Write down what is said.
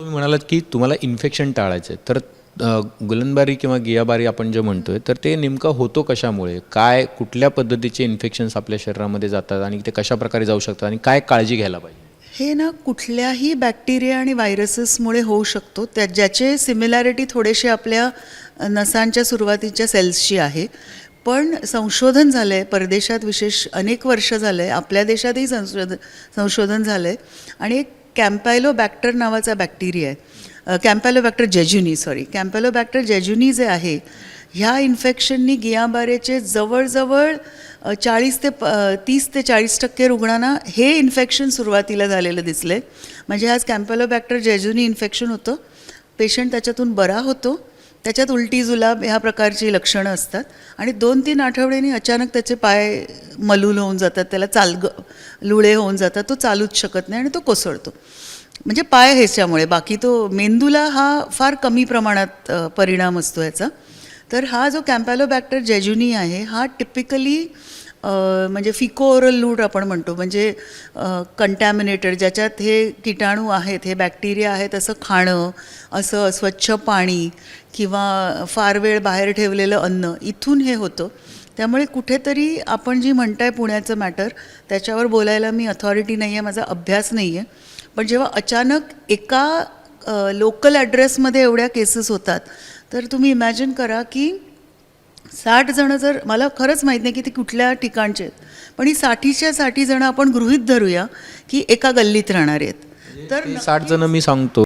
तुम्ही म्हणालात की तुम्हाला इन्फेक्शन टाळायचं आहे, तर गुलनबारी किंवा गियाबारी आपण जे म्हणतोय, तर ते नेमकं होतो कशामुळे? काय कुठल्या पद्धतीचे इन्फेक्शन्स आपल्या शरीरामध्ये जातात आणि ते कशा प्रकारे जाऊ शकतात आणि काय काळजी घ्यायला पाहिजे? हे ना कुठल्याही बॅक्टेरिया आणि व्हायरसेसमुळे होऊ शकतो, ज्याचे सिमिलॅरिटी थोडेसे आपल्या नसांच्या सुरुवातीच्या सेल्सची आहे. पण संशोधन झालं आहे परदेशात, विशेष अनेक वर्ष झालं आहे, आपल्या देशातही संशोधन झालं आहे. आणि एक कॅम्पायलोबॅक्टर नावाचा बॅक्टेरिया आहे, कॅम्पायलोबॅक्टर जेजुनी, कॅम्पायलोबॅक्टर जेजुनी जे आहे, ह्या इन्फेक्शननी गियाबारेचे जवळजवळ 30 ते 40% रुग्णांना हे इन्फेक्शन सुरुवातीला झालेलं दिसलं आहे. म्हणजे आज कॅम्पायलोबॅक्टर जेजुनी इन्फेक्शन होतं, पेशंट त्याच्यातून बरा होतो, त्याच्यात उलटी जुलाब ह्या प्रकारची लक्षणं असतात आणि 2-3 आठवड्यांनी अचानक त्याचे पाय मलूल होऊन जातात, त्याला लुळे होऊन जातात, तो चालूच शकत नाही आणि तो कोसळतो. म्हणजे पाय ह्याच्यामुळे, बाकी तो मेंदूला हा फार कमी प्रमाणात परिणाम असतो ह्याचा. तर हा जो कॅम्पायलोबॅक्टर जेजुनी आहे, हा टिपिकली म्हणजे फिको ओरल लूट आपण म्हणतो, म्हणजे कंटॅमिनेटेड, ज्याच्यात हे किटाणू आहेत, हे बॅक्टेरिया आहेत, असं खाणं, असं अस्वच्छ पाणी किंवा फार वेळ बाहेर ठेवलेलं अन्न, इथून हे होतं. त्यामुळे कुठेतरी आपण जी म्हणताय पुण्याचं मॅटर, त्याच्यावर बोलायला मी अथॉरिटी नाही आहे, माझा अभ्यास नाही आहे. पण जेव्हा अचानक एका लोकल ॲड्रेसमध्ये एवढ्या केसेस होतात, तर तुम्ही इमॅजिन करा की 60 जणं, जर मला खरंच माहीत नाही की ते कुठल्या ठिकाणचे आहेत, पण ही 60च्या 60 जणं आपण गृहीत धरूया की एका गल्लीत राहणारे आहेत. तर 60 जण मी सांगतो